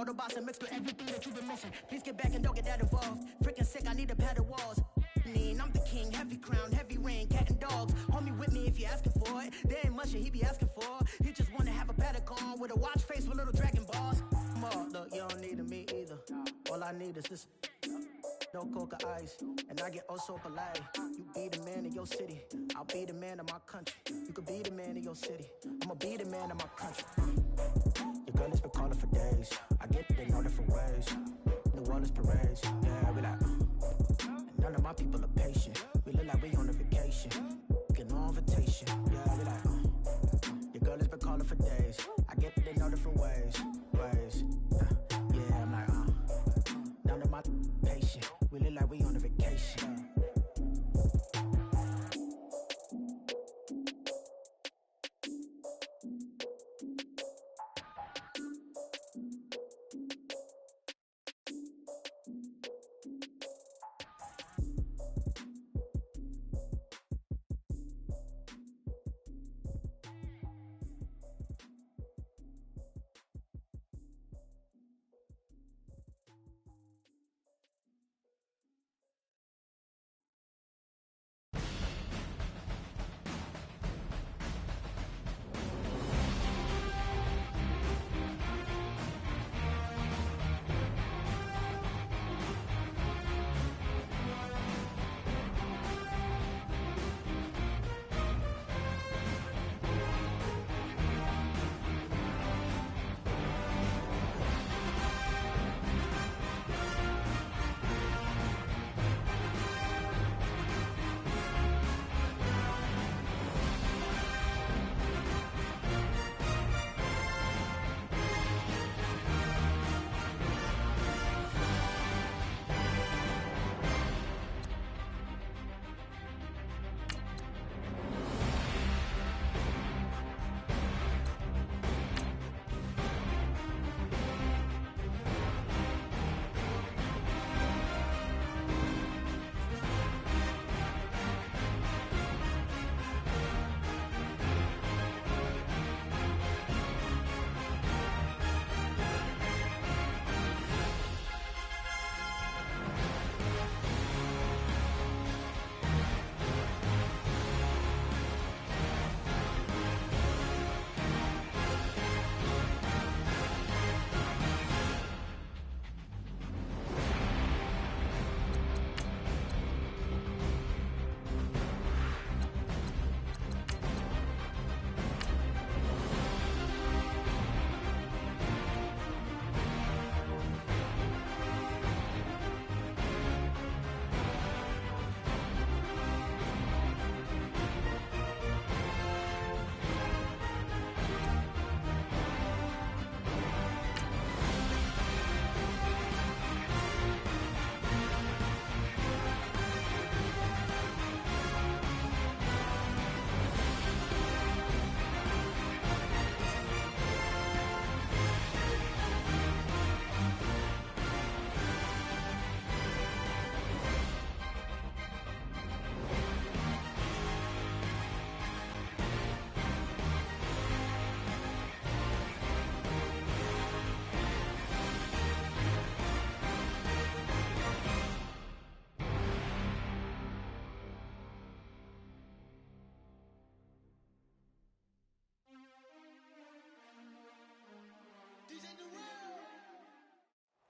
Autobots and mixed with everything that you've been missing. Please get back and don't get that involved. Freaking sick, I need a pad of walls. I'm the king, heavy crown, heavy rain, cat and dogs. Homie with me if you're asking for it. There ain't much that he be asking for. He just wanna have a paddock on with a watch face with little dragon balls. Look, you don't need me either. All I need is this. No coca ice, and I get oh so polite. You be the man of your city, I'll be the man of my country. You could be the man of your city, I'ma be the man of my country. Your girl has been calling for days. I get it in all different ways. New Orleans parades, yeah, we like. And none of my people are patient. We look like we on a vacation. Get no invitation, yeah, we like. Your girl has been calling for days. I get it in all different ways. Yeah, I'm like, none of my patient. We look like we on a vacation.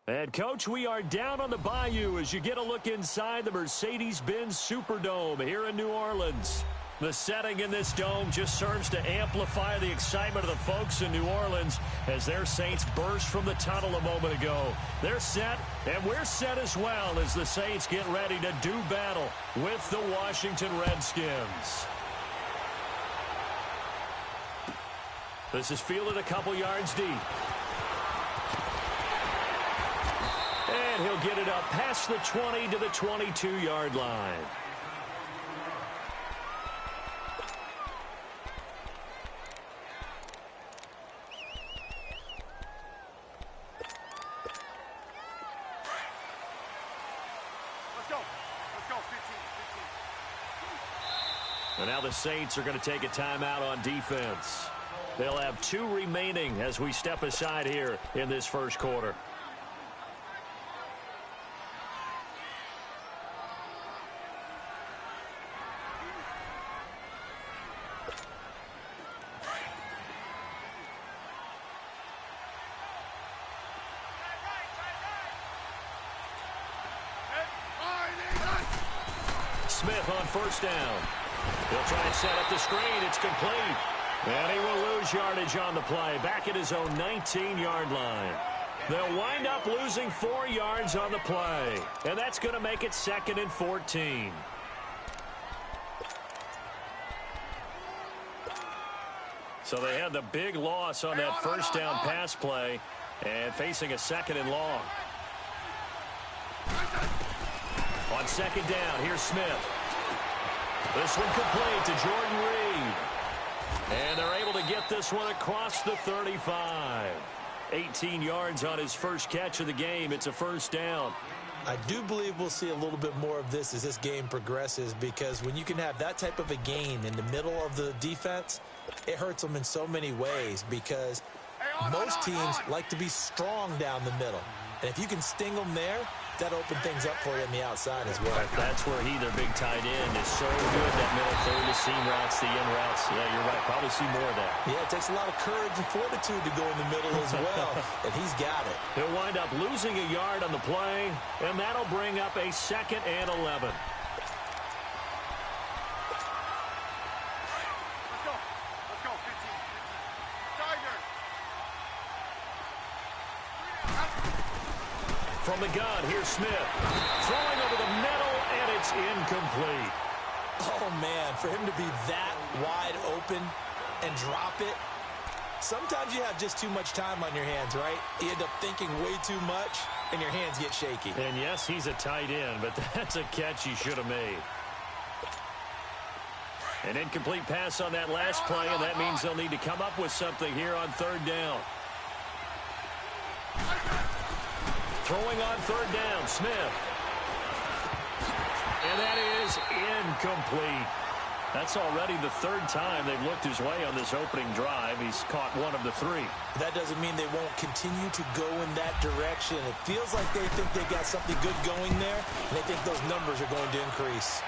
And, Coach, we are down on the Bayou as you get a look inside the Mercedes-Benz Superdome here in New Orleans. The setting in this dome just serves to amplify the excitement of the folks in New Orleans as their Saints burst from the tunnel a moment ago. They're set, and we're set as well as the Saints get ready to do battle with the Washington Redskins. This is fielded a couple yards deep. And he'll get it up past the 20 to the 22-yard line. Let's go, 15. And now the Saints are going to take a timeout on defense. They'll have 2 remaining as we step aside here in this first quarter. Smith on first down. He'll try and set up the screen. It's complete. And he will lose yardage on the play. Back at his own 19-yard line. They'll wind up losing 4 yards on the play. And that's going to make it 2nd and 14. So they had the big loss on that first down pass play. And facing a 2nd and long. On 2nd down, here's Smith. This one complete to Jordan Reed. And they're able to get this one across the 35. 18 yards on his first catch of the game. It's a first down. I do believe we'll see a little bit more of this as this game progresses, because when you can have that type of a gain in the middle of the defense, it hurts them in so many ways, because most teams like to be strong down the middle. And if you can sting them there, that open things up for you on the outside as well. That's where their big tight end, is so good. That middle third, the seam routes, the in routes. Yeah, you're right. Probably see more of that. Yeah, it takes a lot of courage and fortitude to go in the middle as well, and he's got it. He'll wind up losing a yard on the play, and that'll bring up a 2nd and 11. Let's go, 15. Tiger. From the gun, here's Smith. Throwing over the middle, and it's incomplete. Oh, man, for him to be that wide open and drop it. Sometimes you have just too much time on your hands, right? You end up thinking way too much, and your hands get shaky. And yes, he's a tight end, but that's a catch he should have made. An incomplete pass on that last play, and that means they'll need to come up with something here on 3rd down. Throwing on 3rd down, Smith. And that is incomplete. That's already the 3rd time they've looked his way on this opening drive. He's caught 1 of the 3. That doesn't mean they won't continue to go in that direction. It feels like they think they got something good going there, and they think those numbers are going to increase.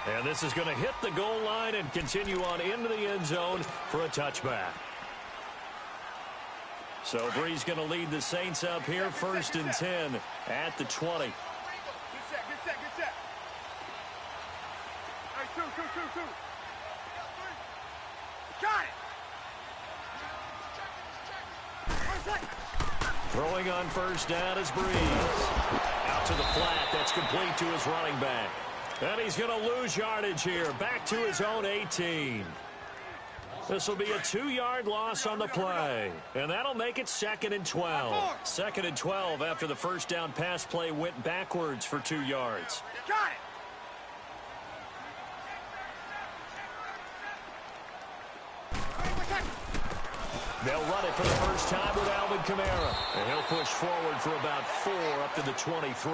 And this is going to hit the goal line and continue on into the end zone for a touchback. So Bree's going to lead the Saints up here, 1st and 10 at the 20. Good set. Hey, two. Got it. Throwing on 1st down is Breeze. Out to the flat. That's complete to his running back. And he's going to lose yardage here. Back to his own 18. This will be a 2-yard loss on the play. And that'll make it 2nd and 12. 2nd and 12 after the first down pass play went backwards for 2 yards. Got it. They'll run it for the first time with Alvin Kamara. And he'll push forward for about 4 up to the 23.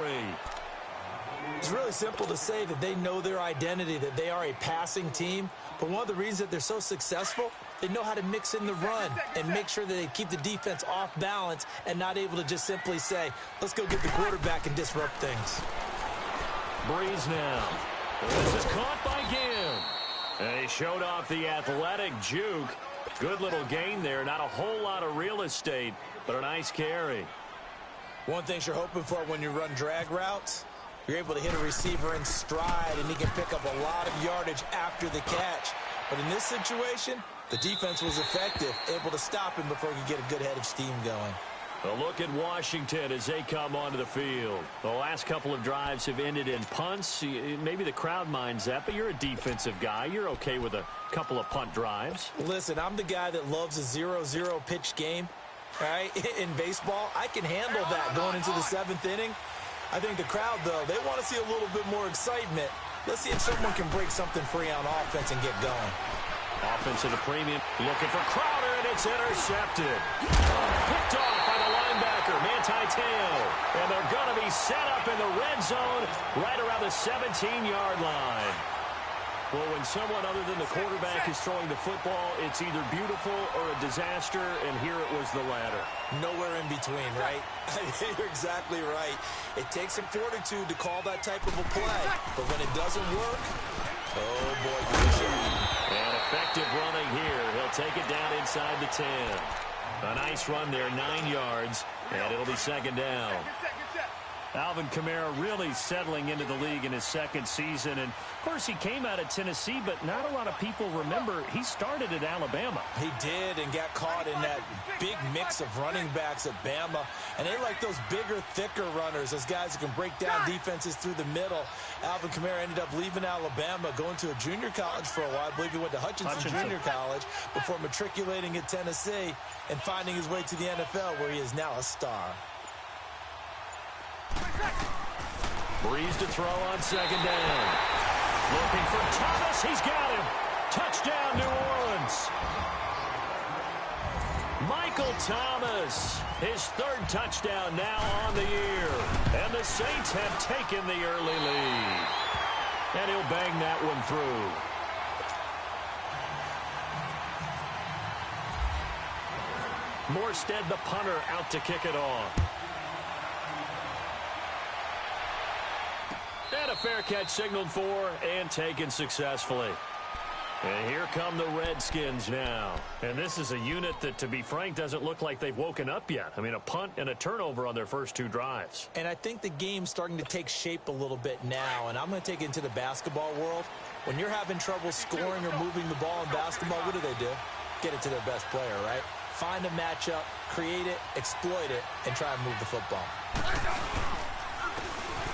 It's really simple to say that they know their identity, that they are a passing team. But one of the reasons that they're so successful, they know how to mix in the run and make sure that they keep the defense off balance and not able to just simply say, let's go get the quarterback and disrupt things. Breeze now. This is caught by Ginn. And he showed off the athletic juke. Good little gain there. Not a whole lot of real estate, but a nice carry. One thing you're hoping for when you run drag routes, you're able to hit a receiver in stride, and he can pick up a lot of yardage after the catch. But in this situation, the defense was effective, able to stop him before he could get a good head of steam going. A look at Washington as they come onto the field. The last couple of drives have ended in punts. Maybe the crowd minds that, but you're a defensive guy. You're okay with a couple of punt drives. Listen, I'm the guy that loves a 0-0 pitch game. All right? In baseball, I can handle that going into the 7th inning. I think the crowd, though, they want to see a little bit more excitement. Let's see if someone can break something free on offense and get going. Offense at a premium. Looking for Crowder, and it's intercepted. Picked off by the linebacker, Manti Te'o. And they're going to be set up in the red zone right around the 17-yard line. Well, when someone other than the quarterback is throwing the football, it's either beautiful or a disaster, and here it was the latter. Nowhere in between, right? You're exactly right. It takes some fortitude to call that type of a play, but when it doesn't work, oh, boy, you should. And effective running here. He'll take it down inside the 10. A nice run there, 9 yards, and it'll be second down. Alvin Kamara really settling into the league in his second season. And, of course, he came out of Tennessee, but not a lot of people remember he started at Alabama. He did, and got caught in that big mix of running backs at Bama. And they like those bigger, thicker runners, those guys who can break down defenses through the middle. Alvin Kamara ended up leaving Alabama, going to a junior college for a while. I believe he went to Hutchinson Junior College before matriculating at Tennessee and finding his way to the NFL, where he is now a star. Breeze to throw on second down. Looking for Thomas. He's got him. Touchdown, New Orleans. Michael Thomas, his third touchdown now on the year. And the Saints have taken the early lead. And he'll bang that one through. Morstead, the punter, out to kick it off. And a fair catch signaled for and taken successfully. And here come the Redskins now. And this is a unit that, to be frank, doesn't look like they've woken up yet. I mean, a punt and a turnover on their first 2 drives. And I think the game's starting to take shape a little bit now. And I'm going to take it into the basketball world. When you're having trouble scoring or moving the ball in basketball, what do? Get it to their best player, right? Find a matchup, create it, exploit it, and try and move the football.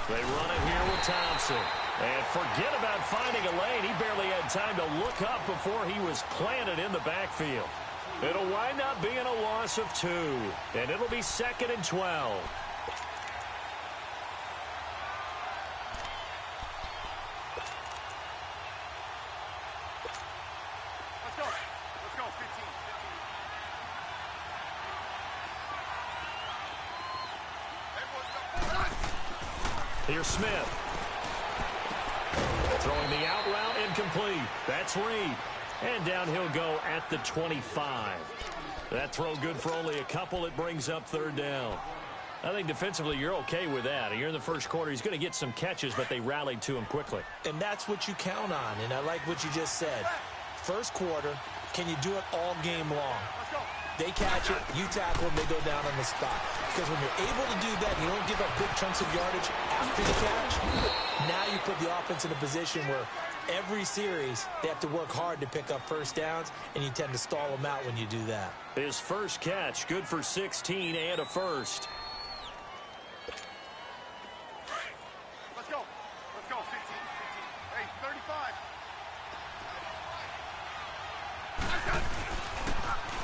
They run it here with Thompson. And forget about finding a lane. He barely had time to look up before he was planted in the backfield. It'll wind up being a loss of 2. And it'll be 2nd and 12. Let's go. Let's go. 15. Here's Smith. Throwing the out route, incomplete. That's Reed. And down he'll go at the 25. That throw good for only a couple. It brings up 3rd down. I think defensively you're okay with that. Here in the first quarter, he's going to get some catches, but they rallied to him quickly. And that's what you count on, and I like what you just said. First quarter, can you do it all game long? They catch it, you tackle them, they go down on the spot. Because when you're able to do that, you don't give up big chunks of yardage after the catch. Now you put the offense in a position where every series they have to work hard to pick up first downs, and you tend to stall them out when you do that. His first catch, good for 16 and a first. Let's go. Let's go. 15. Hey, 35.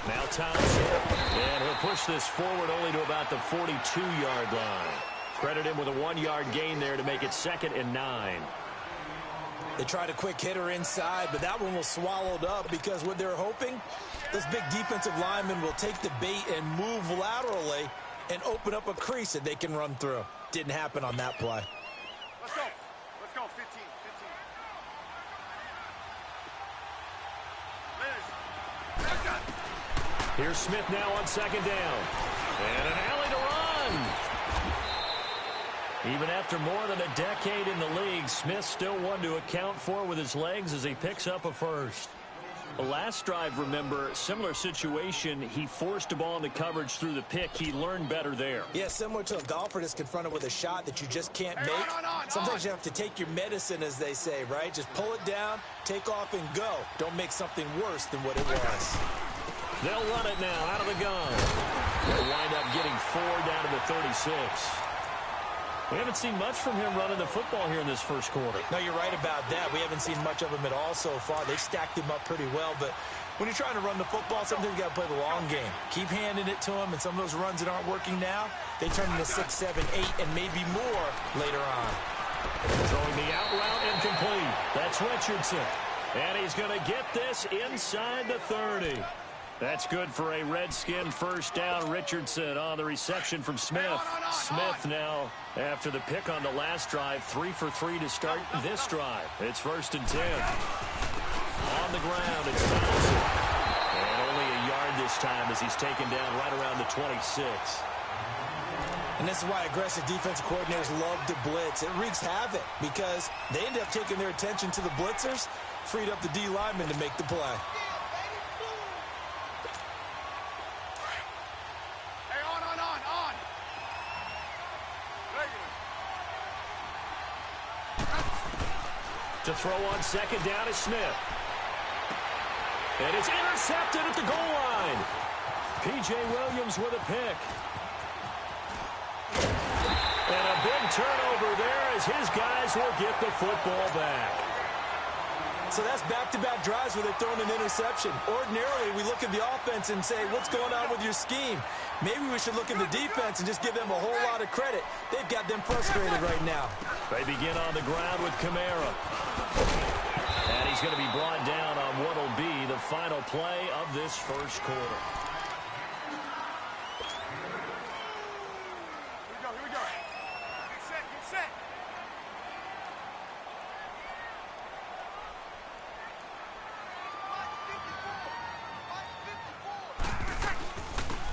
Now Thompson, and he'll push this forward only to about the 42-yard line. Credit him with a 1-yard gain there to make it 2nd and 9. They tried a quick hitter inside, but that one was swallowed up because what they're hoping, those big defensive linemen will take the bait and move laterally and open up a crease that they can run through. Didn't happen on that play. Let's go. Let's go. 15. Here's Smith now on 2nd down. And an alley to run. Even after more than a decade in the league, Smith still one to account for with his legs as he picks up a first. The last drive, remember, similar situation. He forced a ball into coverage through the pick. He learned better there. Yeah, similar to a golfer that's confronted with a shot that you just can't make. Sometimes you have to take your medicine, as they say, right? Just pull it down, take off, and go. Don't make something worse than what it was. They'll run it now out of the gun. They'll wind up getting 4 down to the 36. We haven't seen much from him running the football here in this first quarter. No, you're right about that. We haven't seen much of him at all so far. They've stacked him up pretty well, but when you're trying to run the football, sometimes you got to play the long game. Keep handing it to him, and some of those runs that aren't working now, they turn into 6, 7, 8, and maybe more later on. Throwing the out route incomplete. That's Richardson. And he's going to get this inside the 30. That's good for a Redskin first down. Richardson on the reception from Smith. Smith now, after the pick on the last drive, 3 for 3 to start this drive. It's 1st and 10. On the ground, it's Johnson. And only a yard this time as he's taken down right around the 26. And this is why aggressive defensive coordinators love to blitz. It wreaks havoc because they end up taking their attention to the blitzers, freed up the D lineman to make the play. Hey, on. To throw on 2nd down is Smith. And it's intercepted at the goal line. P.J. Williams with a pick. And a big turnover there as his guys will get the football back. So that's back-to-back drives where they're throwing an interception. Ordinarily, we look at the offense and say, what's going on with your scheme? Maybe we should look at the defense and just give them a whole lot of credit. They've got them frustrated right now. They begin on the ground with Kamara. And he's going to be brought down on what will be the final play of this first quarter. Here we go. Get set.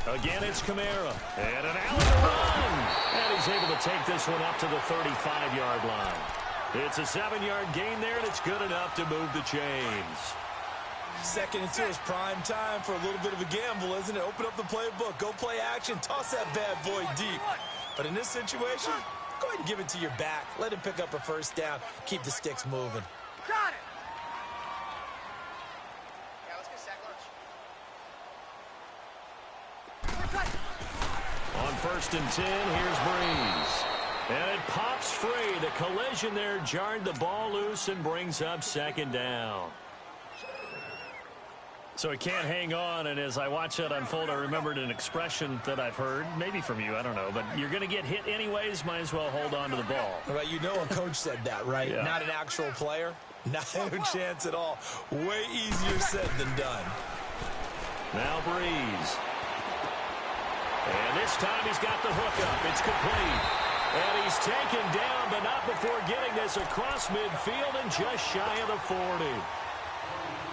Again, it's Kamara. And an alley to run. And he's able to take this one up to the 35-yard line. It's a 7-yard gain there, and it's good enough to move the chains. 2nd and 2 is prime time for a little bit of a gamble, isn't it? Open up the playbook, go play action, toss that bad boy deep. But in this situation, go ahead and give it to your back. Let him pick up a first down. Keep the sticks moving. Got it. On 1st and 10, here's Breeze. And it pops free. The collision there jarred the ball loose and brings up 2nd down. So he can't hang on, and as I watch that unfold, I remembered an expression that I've heard, maybe from you, I don't know, but you're going to get hit anyways, might as well hold on to the ball. Right, you know a coach said that, right? Yeah. Not an actual player. Not a chance at all. Way easier said than done. Now Breeze. And this time he's got the hookup. It's complete. And he's taken down, but not before getting this across midfield and just shy of the 40.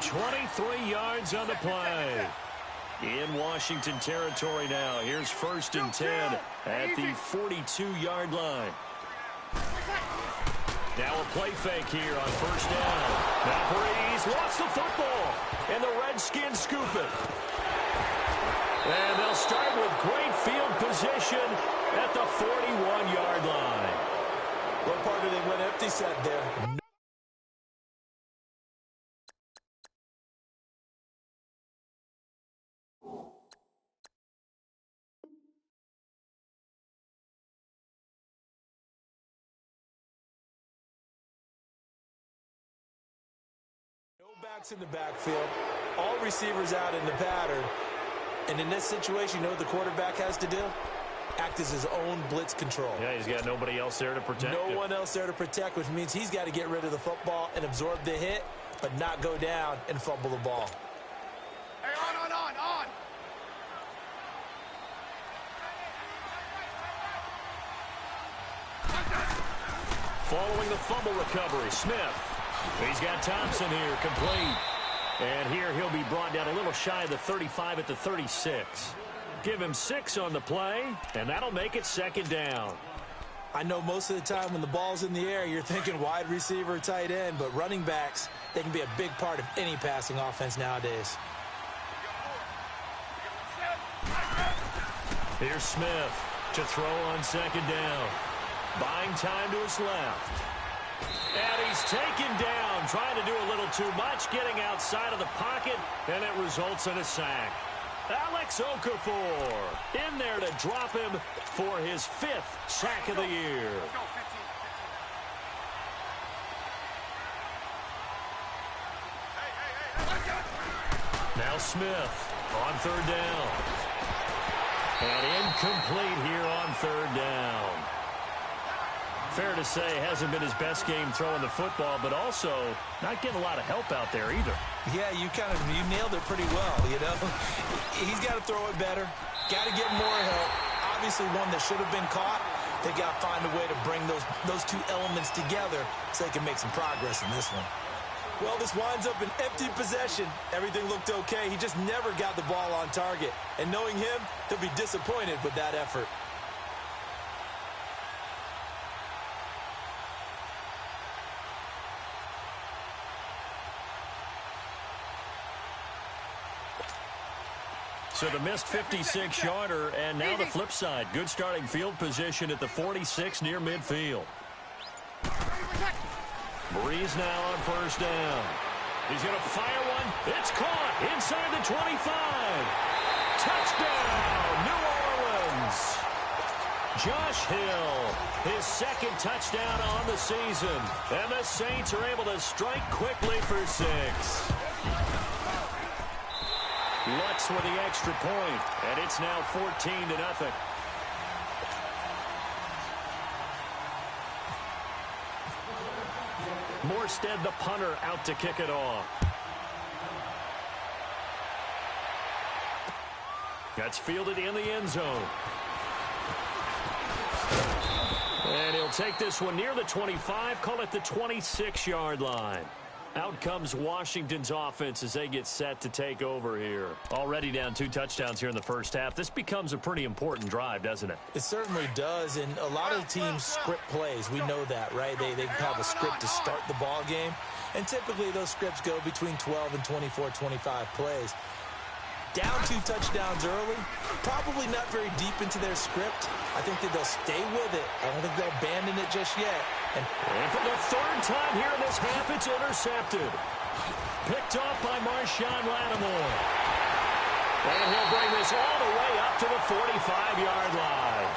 23 yards on the play. In Washington territory now. Here's 1st and 10 at the 42-yard line. Now a play fake here on 1st down. Now Breeze lost the football. And the Redskins scoop it. And they'll start with great field position at the 41-yard line. What part of they went empty set there? No backs in the backfield. All receivers out in the pattern. And in this situation, you know what the quarterback has to do? Act as his own blitz control. Yeah, he's got nobody else there to protect him. No one else there to protect, which means he's got to get rid of the football and absorb the hit, but not go down and fumble the ball. Hey, on. Following the fumble recovery, Smith. He's got Thompson here, complete. And here he'll be brought down a little shy of the 35 at the 36. Give him 6 on the play, and that'll make it 2nd down. I know most of the time when the ball's in the air, you're thinking wide receiver, tight end, but running backs, they can be a big part of any passing offense nowadays. Here's Smith to throw on 2nd down. Buying time to his left. And he's taken down, trying to do a little too much, getting outside of the pocket, and it results in a sack. Alex Okafor in there to drop him for his 5th sack of the year. Let's go, 15. Hey. Now Smith on 3rd down. And incomplete here on 3rd down. Fair to say, hasn't been his best game throwing the football, but also not getting a lot of help out there either. Yeah, you nailed it pretty well, you know. He's got to throw it better. Got to get more help. Obviously one that should have been caught. They got to find a way to bring those two elements together so they can make some progress in this one. Well, this winds up an empty possession. Everything looked okay. He just never got the ball on target. And knowing him, he'll be disappointed with that effort. So the missed 56-yarder, and now the flip side. Good starting field position at the 46 near midfield. Breeze now on first down. He's going to fire one. It's caught inside the 25. Touchdown, New Orleans. Josh Hill, his second touchdown on the season. And the Saints are able to strike quickly for 6. Lutz with the extra point, and it's now 14-0. Morstead, the punter, out to kick it off. That's fielded in the end zone. And he'll take this one near the 25, call it the 26-yard line. Out comes Washington's offense as they get set to take over here. Already down 2 touchdowns here in the first half. This becomes a pretty important drive, doesn't it? It certainly does, and a lot of teams script plays. We know that, right? They have a script to start the ball game, and typically those scripts go between 12 and 24, 25 plays. Down 2 touchdowns early, probably not very deep into their script. I think that they'll stay with it. I don't think they'll abandon it just yet. And for the 3rd time here in this half, it's intercepted. Picked off by Marshawn Lattimore. And he'll bring this all the way up to the 45-yard line.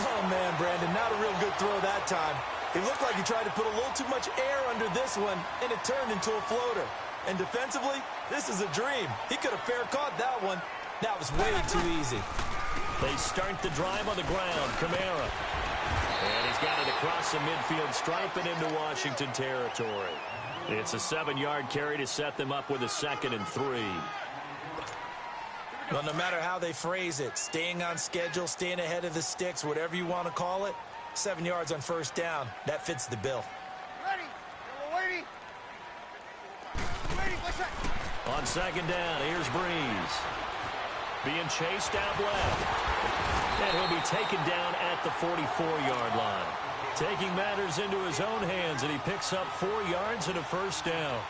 Oh, man, Brandon, not a real good throw that time. It looked like he tried to put a little too much air under this one, and it turned into a floater. And defensively, this is a dream. He could have fair caught that one. That was way too easy. They start the drive on the ground. Kamara. And he's got it across the midfield stripe and into Washington territory. It's a 7-yard carry to set them up with a 2nd and 3. Well, no matter how they phrase it, staying on schedule, staying ahead of the sticks, whatever you want to call it, 7 yards on first down, that fits the bill. On 2nd down, here's Breeze. Being chased out left. And he'll be taken down at the 44-yard line. Taking matters into his own hands, and he picks up 4 yards and a first down.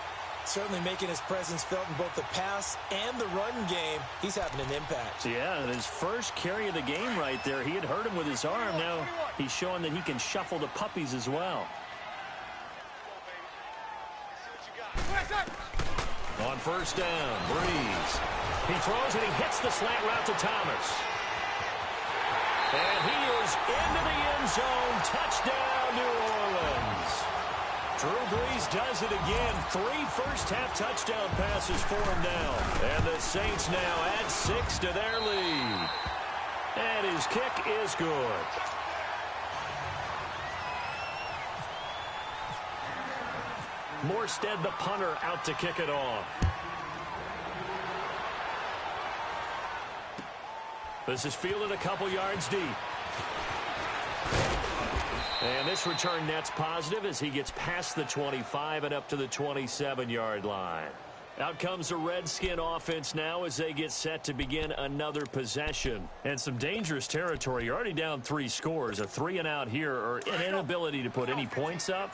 Certainly making his presence felt in both the pass and the run game. He's having an impact. Yeah, and his first carry of the game right there, he had hurt him with his arm. Now he's showing that he can shuffle the puppies as well. On first down, Breeze. He throws and he hits the slant route to Thomas. And he is into the end zone. Touchdown, New Orleans. Drew Brees does it again. 3 first-half touchdown passes for him now. And the Saints now add 6 to their lead. And his kick is good. Morstead, the punter, out to kick it off. This is fielded a couple yards deep. And this return net's positive as he gets past the 25 and up to the 27-yard line. Out comes the Redskin offense now as they get set to begin another possession. And some dangerous territory. You're already down 3 scores. A 3-and-out here, or an inability to put any points up.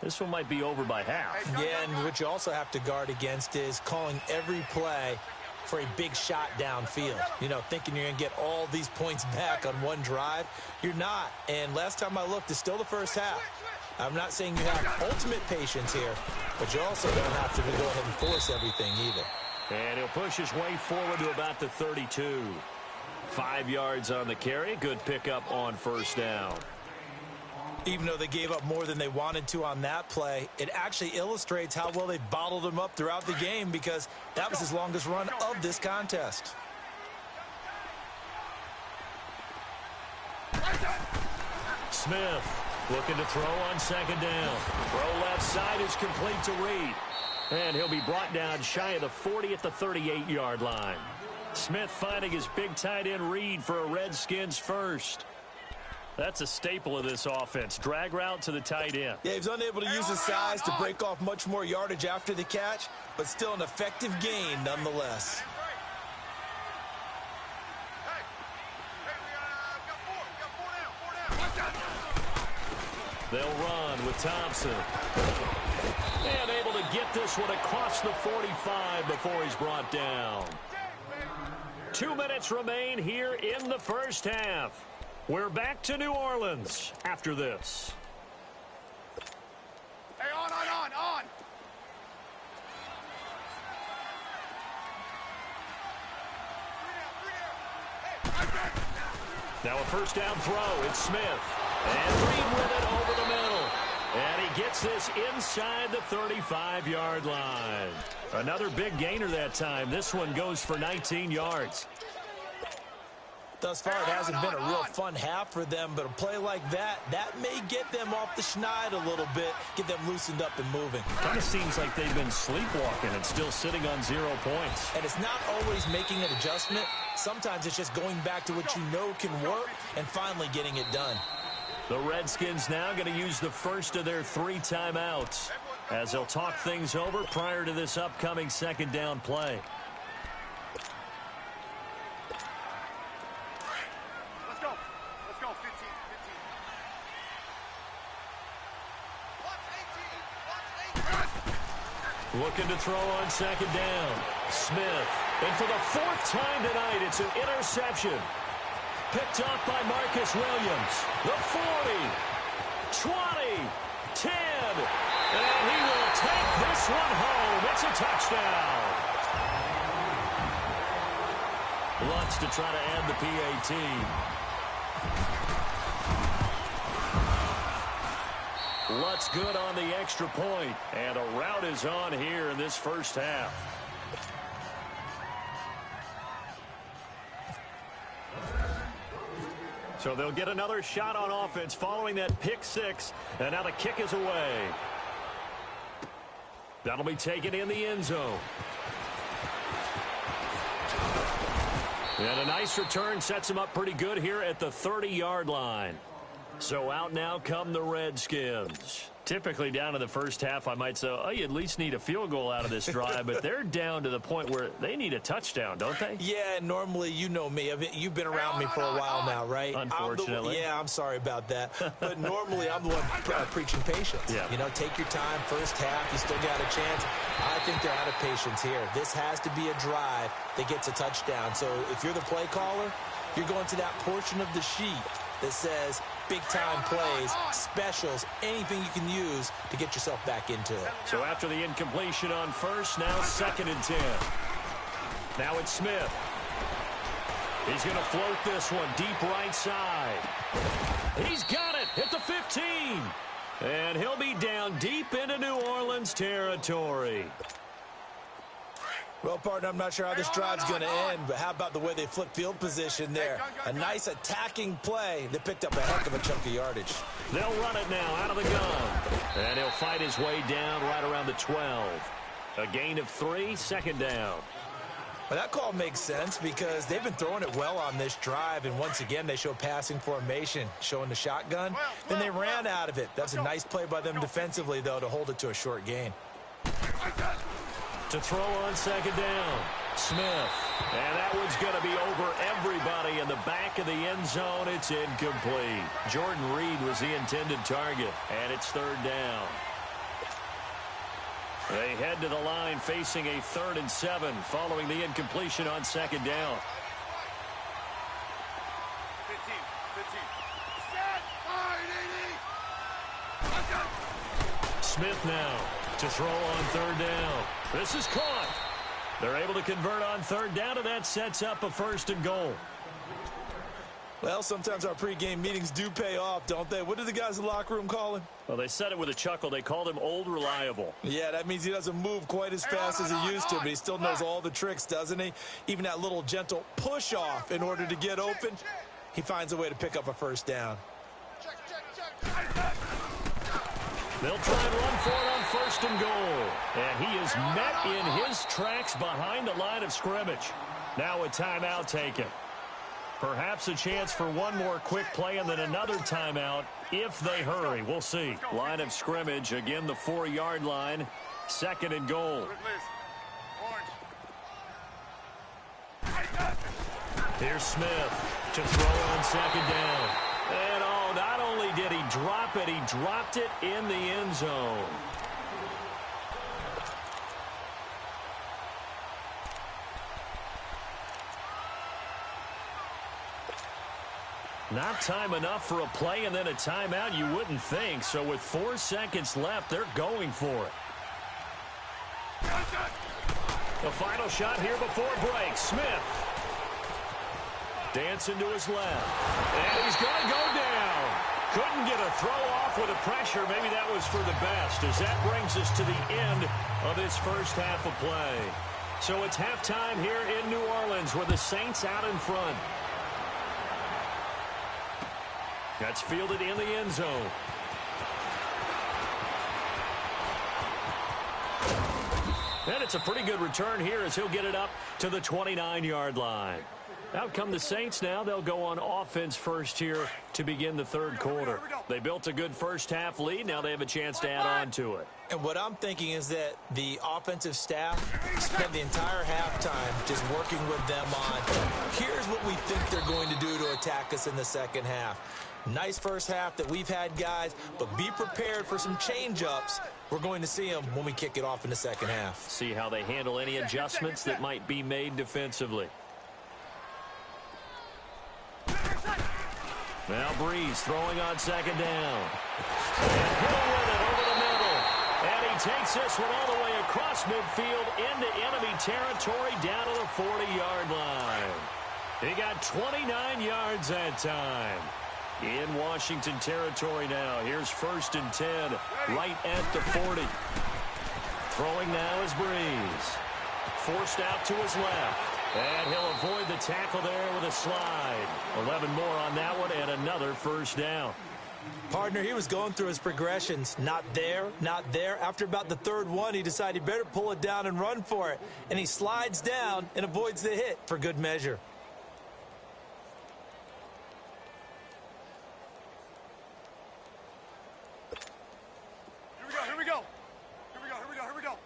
This one might be over by half. Yeah, and what you also have to guard against is calling every play for a big shot downfield. You know, thinking you're going to get all these points back on one drive. You're not. And last time I looked, it's still the first half. I'm not saying you have ultimate patience here, but you also don't have to go ahead and force everything either. And he'll push his way forward to about the 32. 5 yards on the carry. Good pickup on first down. Even though they gave up more than they wanted to on that play, it actually illustrates how well they bottled him up throughout the game, because that was his longest run of this contest. Smith Looking to throw on second down. Throw left side is complete to Reed. And he'll be brought down shy of the 40 at the 38-yard line. Smith finding his big tight end Reed for a Redskins first. That's a staple of this offense. Drag route to the tight end. Yeah, he's unable to use his size to break off much more yardage after the catch, but still an effective gain nonetheless. They'll run with Thompson. And able to get this one across the 45 before he's brought down. 2 minutes remain here in the first half. We're back to New Orleans after this. Hey, on. Now a first down throw. It's Smith. And Reed with it over the middle. And he gets this inside the 35-yard line. Another big gainer that time. This one goes for 19 yards. Thus far, it hasn't been a real fun half for them, but a play like that may get them off the schneid a little bit, get them loosened up and moving. Kind of seems like they've been sleepwalking and still sitting on 0 points. And it's not always making an adjustment. Sometimes it's just going back to what you know can work and finally getting it done. The Redskins now going to use the first of their 3 timeouts as they'll talk things over prior to this upcoming second down play. Let's go, 15. Looking to throw on second down. Smith. And for the 4th time tonight, it's an interception. Picked up by Marcus Williams. The 40, 20, 10. And he will take this one home. It's a touchdown. Lutz to try to add the PAT. Lutz good on the extra point. And a rout is on here in this first half. So they'll get another shot on offense following that pick 6. And now the kick is away. That'll be taken in the end zone. And a nice return sets him up pretty good here at the 30-yard line. So out now come the Redskins. Typically down in the first half, I might say, oh, you at least need a field goal out of this drive. But they're down to the point where they need a touchdown, don't they? Yeah, normally, you know me. You've been around me for a while now, right? Unfortunately. I'm sorry about that. But normally, I'm the one preaching patience. Yeah. You know, take your time. First half, you still got a chance. I think they're out of patience here. This has to be a drive that gets a touchdown. So if you're the play caller, you're going to that portion of the sheet that says big-time plays, specials, anything you can use to get yourself back into it. So after the incompletion on first, now 2nd and 10. Now it's Smith. He's going to float this one deep right side. He's got it at the 15. And he'll be down deep into New Orleans territory. Well, partner, I'm not sure how this drive's going to end, but how about the way they flip field position there? A nice attacking play that picked up a heck of a chunk of yardage. They'll run it now out of the gun. And he'll fight his way down right around the 12. A gain of 3, 2nd down. Well, that call makes sense because they've been throwing it well on this drive, and once again, they show passing formation, showing the shotgun. Then they ran out of it. That's a nice play by them defensively, though, to hold it to a short gain. To throw on 2nd down, Smith. And that one's going to be over everybody in the back of the end zone. It's incomplete. Jordan Reed was the intended target, and it's 3rd down. They head to the line facing a 3rd and 7 following the incompletion on 2nd down. 15. Smith now to throw on 3rd down. This is caught. They're able to convert on 3rd down, and that sets up a 1st and goal. Well, sometimes our pregame meetings do pay off, don't they? What do the guys in the locker room call him? Well, they said it with a chuckle. They called him Old Reliable. Yeah, that means he doesn't move quite as fast as he used to, but he still knows all the tricks, doesn't he? Even that little gentle push-off in order to get open, he finds a way to pick up a 1st down. Check. They'll try and run for it on 1st and goal. And he is met in his tracks behind the line of scrimmage. Now a timeout taken. Perhaps a chance for one more quick play and then another timeout if they hurry. We'll see. Line of scrimmage, again the 4-yard line. 2nd and goal. Here's Smith to throw on 2nd down. And oh, not only did he drop it, he dropped it in the end zone. Not time enough for a play and then a timeout, you wouldn't think. So with 4 seconds left, they're going for it. The final shot here before break. Smith. Dancing to his left. And he's going to go down. Couldn't get a throw off with the pressure. Maybe that was for the best, as that brings us to the end of this first half of play. So it's halftime here in New Orleans with the Saints out in front. That's fielded in the end zone. And it's a pretty good return here as he'll get it up to the 29-yard line. Out come the Saints now. They'll go on offense first here to begin the 3rd quarter. They built a good first half lead. Now they have a chance to add on to it. And what I'm thinking is that the offensive staff spent the entire halftime just working with them on, here's what we think they're going to do to attack us in the 2nd half. Nice first half that we've had, guys, but be prepared for some change-ups. We're going to see them when we kick it off in the 2nd half. See how they handle any adjustments that might be made defensively. Now Breeze throwing on 2nd down. And Hill with it over the middle. And he takes this one all the way across midfield into enemy territory down to the 40-yard line. He got 29 yards that time. In Washington territory now. Here's 1st and 10 right at the 40. Throwing now is Breeze. Forced out to his left. And he'll avoid the tackle there with a slide. 11 more on that one and another 1st down. Partner, he was going through his progressions. Not there, not there. After about the 3rd one, he decided he better pull it down and run for it. And he slides down and avoids the hit for good measure. Here we go.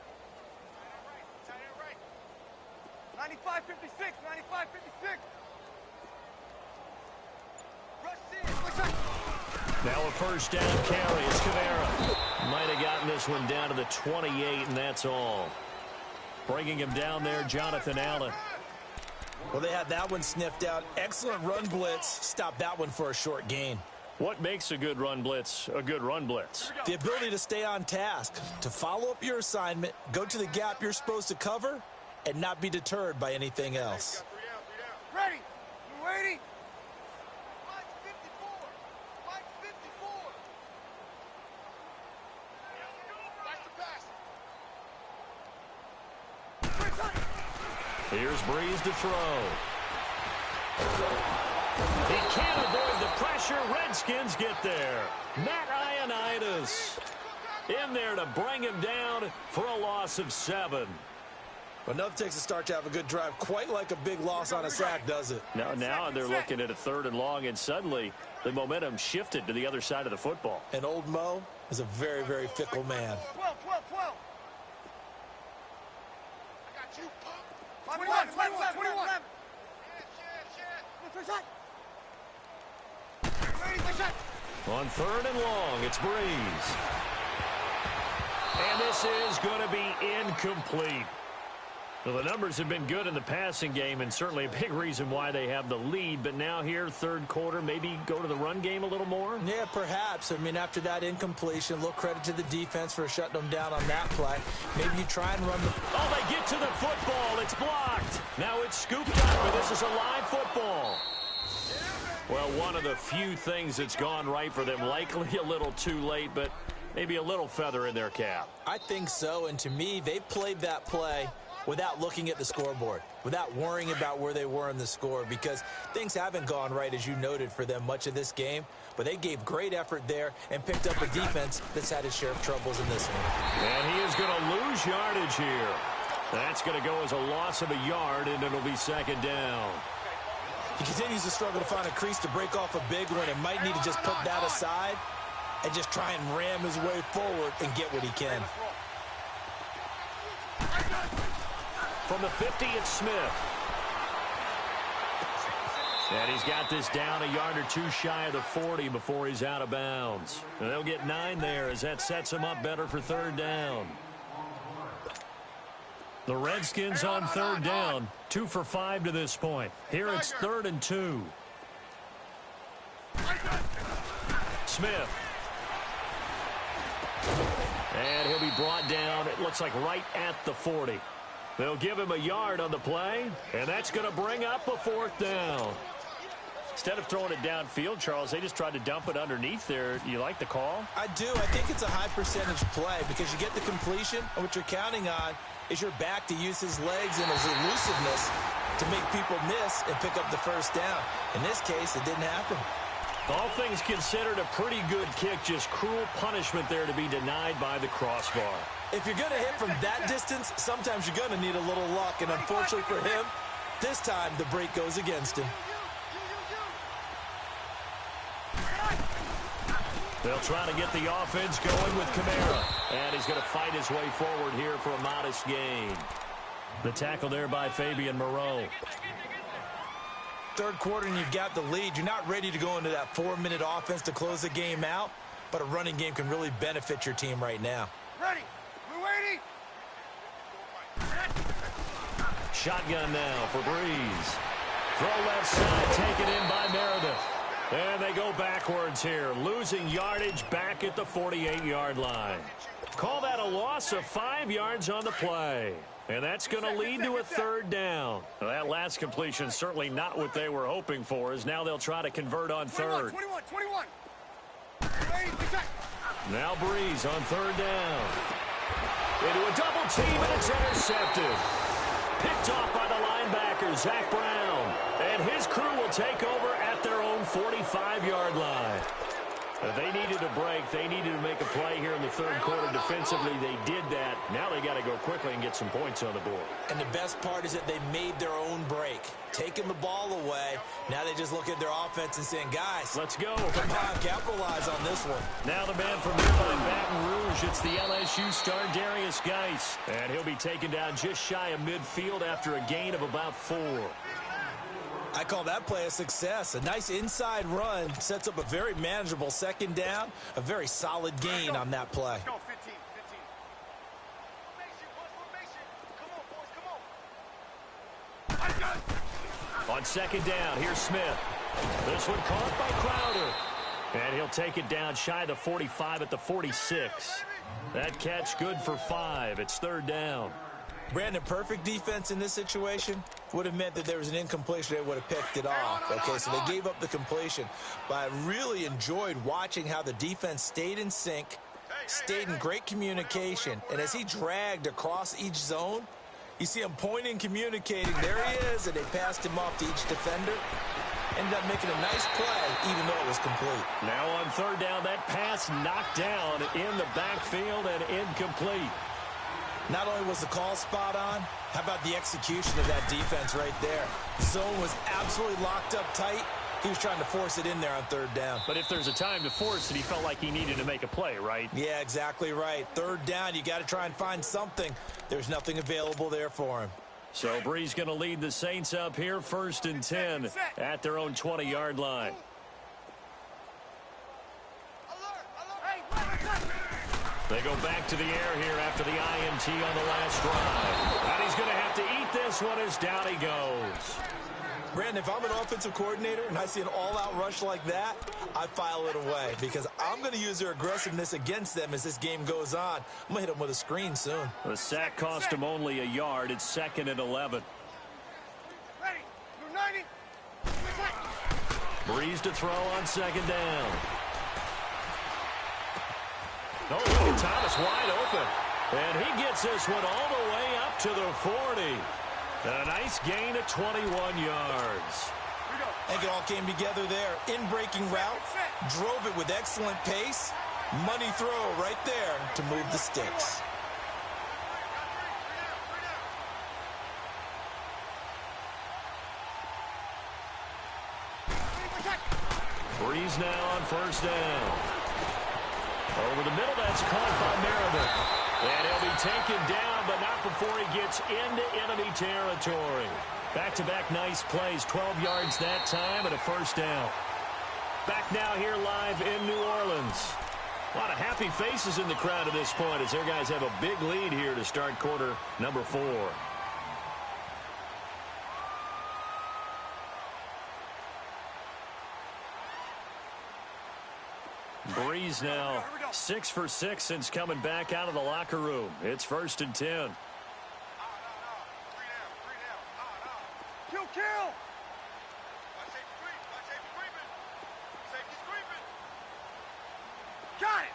95-56, 95-56. Rush in. Now a 1st down carry. It's Camara. Might have gotten this one down to the 28, and that's all. Bringing him down there, Jonathan Allen. Well, they had that one sniffed out. Excellent run blitz. Stopped that one for a short gain. What makes a good run blitz a good run blitz? The ability to stay on task, to follow up your assignment, go to the gap you're supposed to cover, and not be deterred by anything else. Ready. You ready? Mike 54. Mike 54. Back to pass. Here's Breeze to throw. He can't avoid the pressure. Redskins get there. Matt Ioannidis in there to bring him down for a loss of 7. Enough takes a start to have a good drive, quite like a big loss on a sack, does it? Now they're looking at a 3rd and long, and suddenly the momentum shifted to the other side of the football. And old Mo is a very, very fickle man. 12. I got you. 21. On 3rd and long, it's Breeze. And this is going to be incomplete. Well, the numbers have been good in the passing game, and certainly a big reason why they have the lead. But now here, 3rd quarter, maybe go to the run game a little more? Yeah, perhaps. I mean, after that incompletion, a little credit to the defense for shutting them down on that play. Maybe you try and run the... Oh, they get to the football. It's blocked. Now it's scooped up, but this is a live football. Well, one of the few things that's gone right for them. Likely a little too late, but maybe a little feather in their cap. I think so, and to me, they played that play without looking at the scoreboard, without worrying about where they were in the score, because things haven't gone right, as you noted, for them much of this game. But they gave great effort there and picked up a defense that's had its share of troubles in this one. And he is going to lose yardage here. That's going to go as a loss of a yard, and it'll be second down. He continues to struggle to find a crease to break off a big one and might need to just put that aside and just try and ram his way forward and get what he can. From the 50, it's Smith. And he's got this down a yard or two shy of the 40 before he's out of bounds. And they'll get 9 there as that sets him up better for third down. The Redskins on third down, 2 for 5 to this point. Here it's 3rd and 2. Smith. And he'll be brought down, it looks like right at the 40. They'll give him a yard on the play, and that's going to bring up a 4th down. Instead of throwing it downfield, Charles, they just tried to dump it underneath there. You like the call? I do. I think it's a high percentage play because you get the completion, and what you're counting on is your back to use his legs and his elusiveness to make people miss and pick up the first down. In this case, it didn't happen. All things considered, a pretty good kick, just cruel punishment there to be denied by the crossbar. If you're going to hit from that distance, sometimes you're going to need a little luck, and unfortunately for him, this time the break goes against him. They'll try to get the offense going with Kamara. And he's going to fight his way forward here for a modest gain. The tackle there by Fabian Moreau. Third quarter and you've got the lead. You're not ready to go into that 4-minute offense to close the game out, but a running game can really benefit your team right now. Ready. We're waiting. Shotgun now for Breeze. Throw left side, taken in by Meredith. And they go backwards here, losing yardage back at the 48-yard line. Call that a loss of 5 yards on the play. And that's going to lead to a third down. Well, that last completion certainly not what they were hoping for, as now they'll try to convert on third. 21. Now Breeze on third down. Into a double team, and it's intercepted. Picked off by the linebacker, Zach Brown. And his crew will take over at their own 45-yard line. They needed a break. They needed to make a play here in the third quarter. Defensively, they did that. Now they got to go quickly and get some points on the board. And the best part is that they made their own break, taking the ball away. Now they just look at their offense and saying, guys, let's go. Come on, capitalize on this one. Now the man from nearby Baton Rouge, it's the LSU star Darius Geis. And he'll be taken down just shy of midfield after a gain of about 4. I call that play a success. A nice inside run sets up a very manageable second down. A very solid gain on that play. Let's go, 15. Come on. On second down, here's Smith. This one caught by Crowder. And he'll take it down shy of the 45 at the 46. That catch good for 5. It's third down. Brandon, perfect defense in this situation would have meant that there was an incompletion. They would have picked it off. Okay, so they gave up the completion. But I really enjoyed watching how the defense stayed in sync, stayed in great communication. And as he dragged across each zone, you see him pointing, communicating. There he is, and they passed him off to each defender. Ended up making a nice play, even though it was complete. Now on third down, that pass knocked down in the backfield and incomplete. Not only was the call spot on, how about the execution of that defense right there? The zone was absolutely locked up tight. He was trying to force it in there on third down. But if there's a time to force it, he felt like he needed to make a play, right? Yeah, exactly right. Third down, you got to try and find something. There's nothing available there for him. So Breeze going to lead the Saints up here, 1st and 10 at their own 20-yard line. They go back to the air here after the INT on the last drive. And he's going to have to eat this one as down he goes. Brandon, if I'm an offensive coordinator and I see an all-out rush like that, I file it away because I'm going to use their aggressiveness against them as this game goes on. I'm going to hit them with a screen soon. The sack cost him only a yard. It's 2nd and 11. Ready. You're 90. Breeze to throw on second down. Oh, look at Thomas wide open. And he gets this one all the way up to the 40. A nice gain of 21 yards. I think it all came together there. In-breaking route, drove it with excellent pace. Money throw right there to move the sticks. Breeze now on first down. Over the middle, that's caught by Merriman. And he'll be taken down, but not before he gets into enemy territory. Back-to-back nice plays, 12 yards that time and a first down. Back now here live in New Orleans. A lot of happy faces in the crowd at this point as their guys have a big lead here to start quarter number 4. Breeze now 6 for 6 since coming back out of the locker room. It's 1st and 10. Kill! Got it!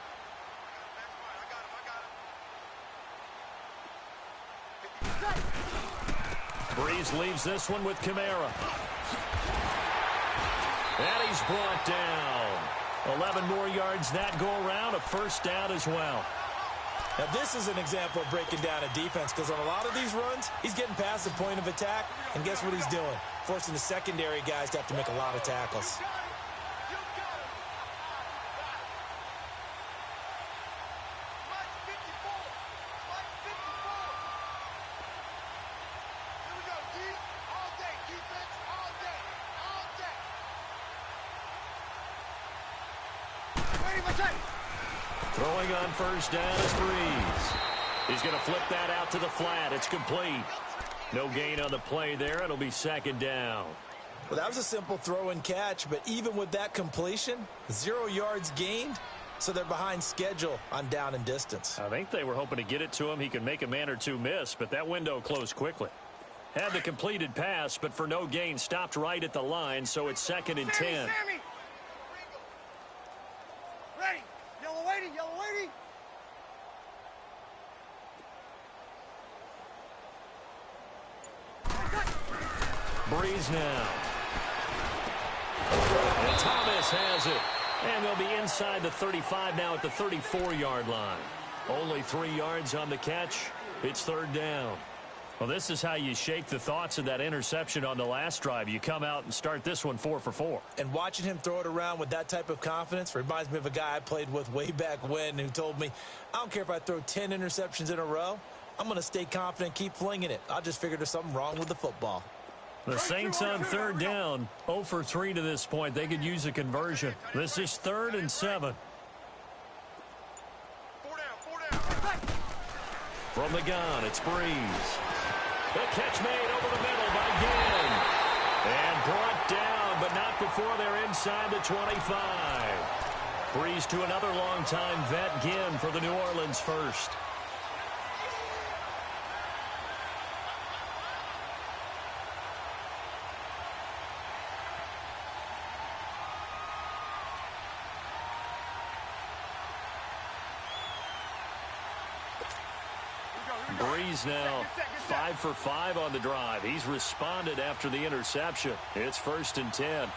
Breeze leaves this one with Kamara. And he's brought down. 11 more yards that go around, a first down as well. Now, this is an example of breaking down a defense because on a lot of these runs, he's getting past the point of attack, and guess what he's doing? Forcing the secondary guys to have to make a lot of tackles. Throwing on first down is Breeze. He's going to flip that out to the flat. It's complete. No gain on the play there. It'll be 2nd down. Well, that was a simple throw and catch, but even with that completion, 0 yards gained, so they're behind schedule on down and distance. I think they were hoping to get it to him. He could make a man or two miss, but that window closed quickly. Had the completed pass, but for no gain, stopped right at the line, so it's 2nd and 10. Sammy! Ready! Yellow lady! Breeze now. And Thomas has it. And they'll be inside the 35 now at the 34-yard line. Only 3 yards on the catch. It's 3rd down. Well, this is how you shake the thoughts of that interception on the last drive. You come out and start this one 4 for 4. And watching him throw it around with that type of confidence reminds me of a guy I played with way back when who told me, I don't care if I throw 10 interceptions in a row. I'm going to stay confident, keep flinging it. I just figured there's something wrong with the football. The Saints on 3rd down, 0 for 3 to this point. They could use a conversion. This is 3rd and 7. 4 down. From the gun, it's Breeze. The catch made over the middle by Ginn. And brought down, but not before they're inside the 25. Breeze to another longtime vet, Ginn, for the New Orleans first. Breeze now 5 for 5 on the drive. He's responded after the interception. It's 1st and 10.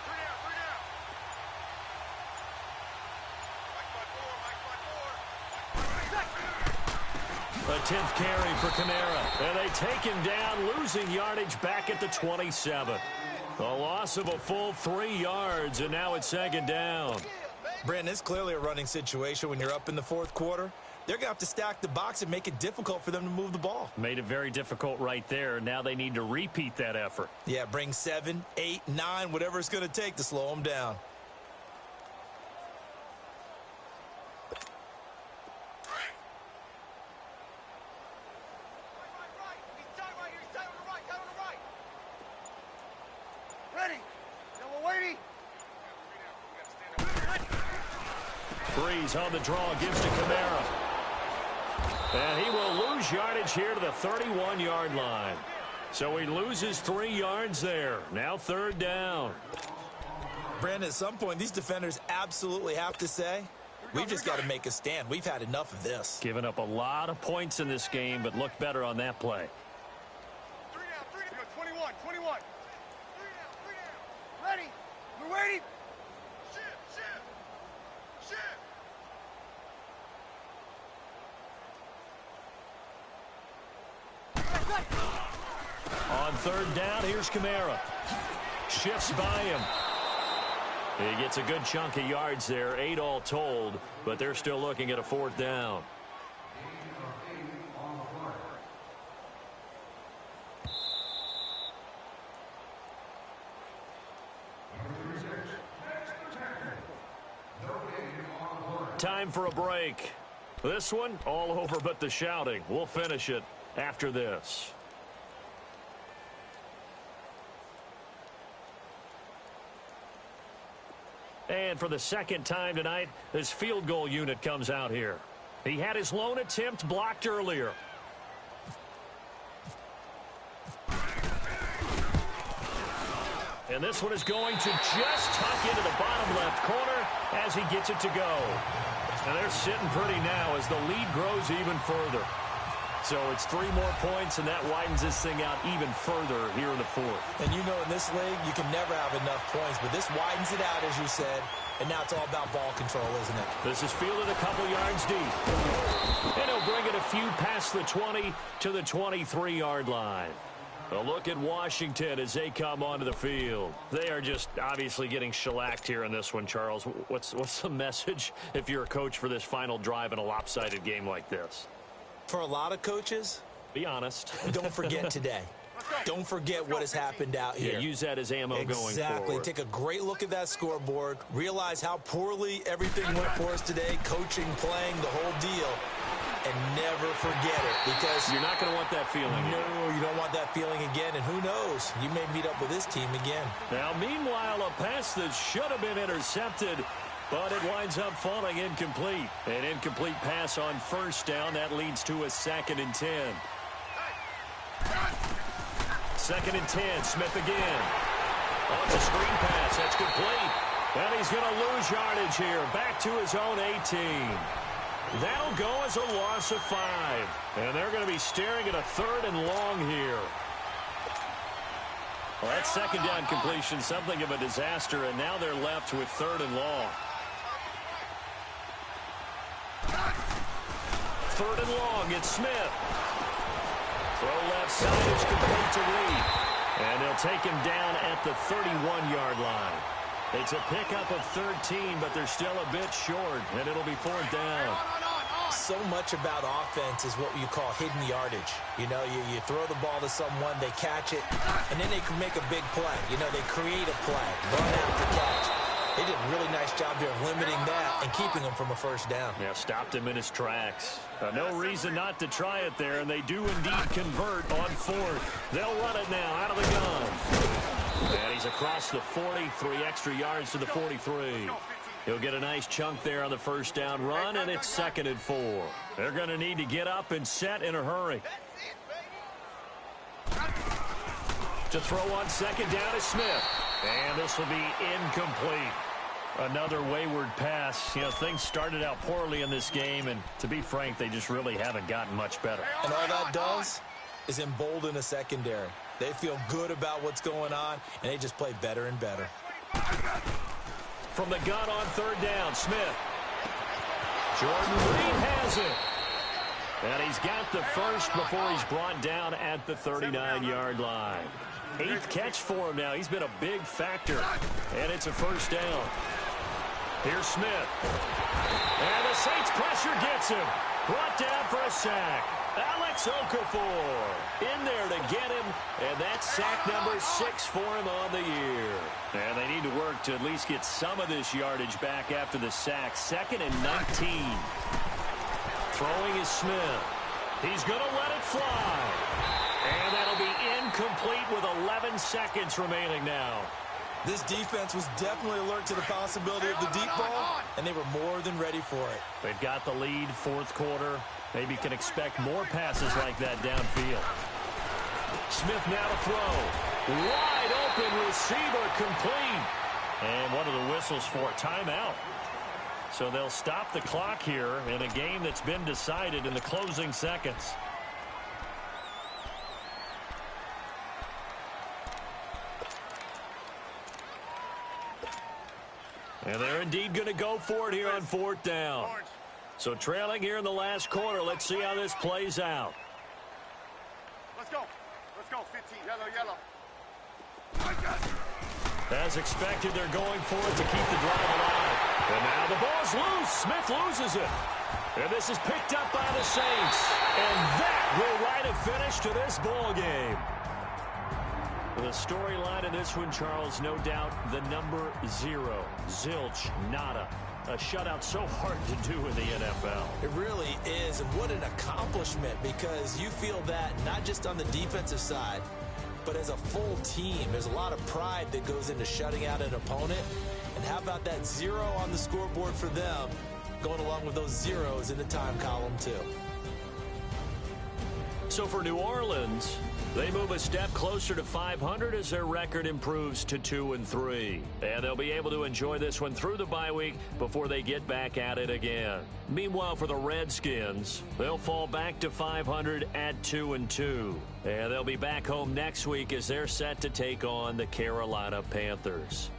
A 10th carry for Kamara. And they take him down, losing yardage back at the 27. A loss of a full 3 yards, and now it's 2nd down. Brandon, it's clearly a running situation when you're up in the 4th quarter. They're going to have to stack the box and make it difficult for them to move the ball. Made it very difficult right there. Now they need to repeat that effort. Yeah, bring 7, 8, 9, whatever it's going to take to slow them down. Ready! Yellow lady! Breeze on the draw, gives to Kamara. And he will lose yardage here to the 31-yard line. So he loses 3 yards there. Now 3rd down. Brandon, at some point, these defenders absolutely have to say, we've just got to make a stand. We've had enough of this. Giving up a lot of points in this game, but looked better on that play. 21. 3 down, 3 down. Ready. We're waiting. Shift. On third down, here's Kamara. Shifts by him. He gets a good chunk of yards there, 8 all told, but they're still looking at a 4th down. Time for a break. This one, all over but the shouting. We'll finish it after this. And for the second time tonight, this field goal unit comes out here. He had his lone attempt blocked earlier. And this one is going to just tuck into the bottom left corner as he gets it to go. And they're sitting pretty now as the lead grows even further. So it's 3 more points, and that widens this thing out even further here in the 4th. And you know, in this league, you can never have enough points, but this widens it out, as you said, and now it's all about ball control, isn't it? This is fielded a couple yards deep. And he'll bring it a few past the 20 to the 23-yard line. A look at Washington as they come onto the field. They are just obviously getting shellacked here in this one, Charles. What's the message if you're a coach for this final drive in a lopsided game like this? For a lot of coaches, be honest. Don't forget today. Don't forget what has happened out here. Yeah, use that as ammo going forward. Exactly. Take a great look at that scoreboard. Realize how poorly everything went for us today. Coaching, playing, the whole deal. And never forget it, because you're not going to want that feeling again. No, you don't want that feeling again, and who knows, you may meet up with this team again. Now, meanwhile, a pass that should have been intercepted, but it winds up falling incomplete. An incomplete pass on first down. That leads to a 2nd and 10. 2nd and 10, Smith again. Oh, it's a screen pass. That's complete. And he's going to lose yardage here. Back to his own 18. That'll go as a loss of 5. And they're going to be staring at a 3rd and long here. Well, that 2nd down completion, something of a disaster, and now they're left with 3rd and long. 3rd and long, it's Smith. Throw left side, it's complete to Reed. And they'll take him down at the 31-yard line. It's a pickup of 13, but they're still a bit short, and it'll be 4th down. So much about offense is what you call hidden yardage. You know, you throw the ball to someone, they catch it, and then they can make a big play. You know, they create a play, run after catch. They did a really nice job there of limiting that and keeping him from a 1st down. Yeah, stopped him in his tracks. No reason not to try it there, and they do indeed convert on 4th. They'll run it now out of the gun. And he's across the 40, 3 extra yards to the 43. He'll get a nice chunk there on the 1st down run, and it's 2nd and 4. They're going to need to get up and set in a hurry. To throw on 2nd down is Smith. And this will be incomplete. Another wayward pass. You know, things started out poorly in this game, and to be frank, they just really haven't gotten much better. And all that does is embolden a secondary. They feel good about what's going on, and they just play better and better. From the gun on 3rd down, Smith. Jordan Reed has it. And he's got the first before he's brought down at the 39-yard line. 8th catch for him now. He's been a big factor. And it's a 1st down. Here's Smith. And the Saints pressure gets him. Brought down for a sack. Alex Okafor in there to get him. And that's sack number 6 for him on the year. And they need to work to at least get some of this yardage back after the sack. 2nd and 19. Throwing is Smith. He's going to let it fly. And that'll be incomplete with 11 seconds remaining now. This defense was definitely alert to the possibility of the deep ball, and they were more than ready for it. They've got the lead, 4th quarter. Maybe can expect more passes like that downfield. Smith now to throw. Wide open receiver complete. And one of the whistles for timeout. So they'll stop the clock here in a game that's been decided in the closing seconds. And they're indeed going to go for it here on 4th down. So trailing here in the last quarter. Let's see how this plays out. Let's go. Let's go. 15. Yellow. As expected, they're going for it to keep the drive alive. And now the ball's loose. Smith loses it. And this is picked up by the Saints. And that will write a finish to this ball game. The storyline of this one, Charles, no doubt the number 0. Zilch, nada. A shutout so hard to do in the NFL. It really is, and what an accomplishment, because you feel that not just on the defensive side, but as a full team. There's a lot of pride that goes into shutting out an opponent. And how about that 0 on the scoreboard for them, going along with those zeros in the time column too. So for New Orleans, they move a step closer to 500 as their record improves to 2-3. And they'll be able to enjoy this one through the bye week before they get back at it again. Meanwhile, for the Redskins, they'll fall back to 500 at 2-2. And they'll be back home next week as they're set to take on the Carolina Panthers.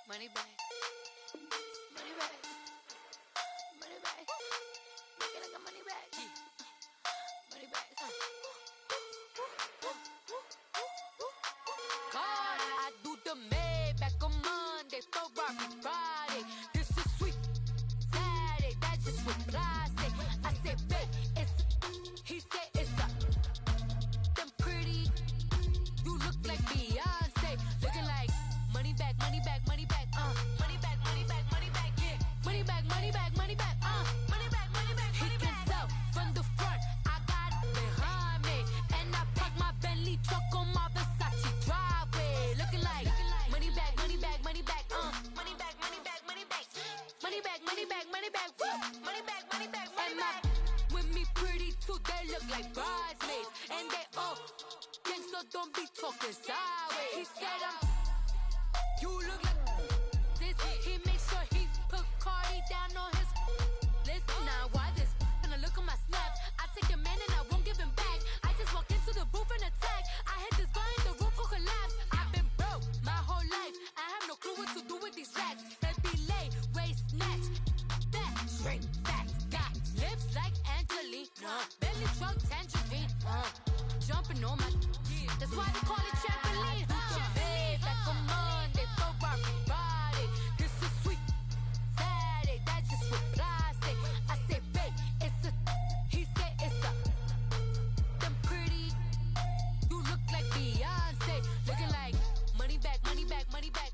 Money back. Money back. Money back. Make it like a money back. Money back. God, I do the Maybach on Monday, Ferrari Friday. This is sweet Saturday. That's just with plastic. I said, babe, it's. He said it's a. Them pretty. You look like Beyonce. Looking like money back, money back, money back. they look like bridesmaids. And they all gang, so don't be talking sideways. He said you look like this. He makes sure he put Cardi down on his list. Now why this? Gonna look on my snap. I take your man and I won't give him back. I just walk into the booth and attack. I hit this button, the roof will collapse. I've been broke my whole life. I have no clue what to do with these racks. That be lay, waist snatch, back, straight back. Got lips like Angelina, belly truck tangerine. Jumping on my, that's why they call it trampoline. Babe, like a Monday, throw Barbie body. This is sweet Saturday, that's just what plastic. I say, babe, it's a, he said it's a, them pretty, you look like Beyonce. Looking like money back, money back, money back,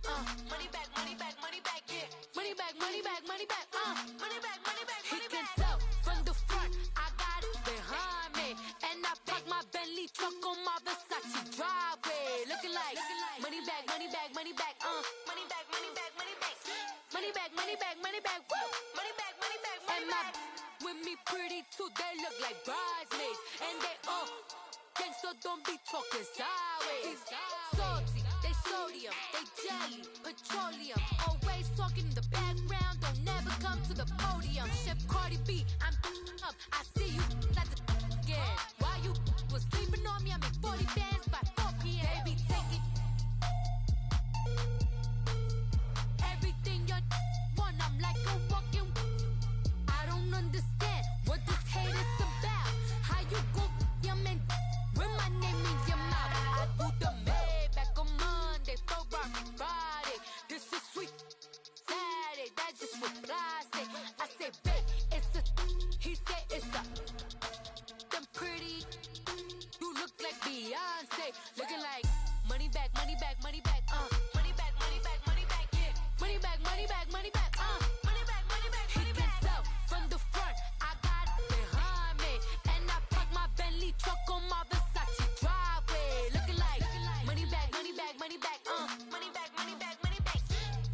money back, money back, money back, yeah. Money back, money back, money back, money back, money back, money back. He can tell from the front, I got it behind me. And I park my Bentley truck on my Versace driveway. Looking like money back, money back, money back, money back, money back, money back. Money back, money back, money back, woo. Money back, money back, money back. With me pretty too, they look like bridesmaids. And they all gang, so don't be talking sideways. Salty, they sodium, they jelly, petroleum. Always talking in the background, don't never come to the podium. Chef Cardi B, I'm up, I see you at the again. While you was sleeping on me, I make 40 bands by 4 p.m. Baby, take it. Everything you want, I'm like a walking. I don't understand what this hate is about. How you go your man with my name in your mouth? I do the Maybach on Monday, throw Barbie Friday. This is sweet Saturday, that's just what plastic. I say, babe, it's a, he said it's a, them pretty, you look like Beyonce. Looking like money back, money back, money back, money back, money back, money back, yeah. Money back, money back, money back, money back, money back, money back. He can tell from the front, I got it behind me. And I park my Bentley truck on my Versace driveway. Looking like money back, money back, money back, money back, money back, money back.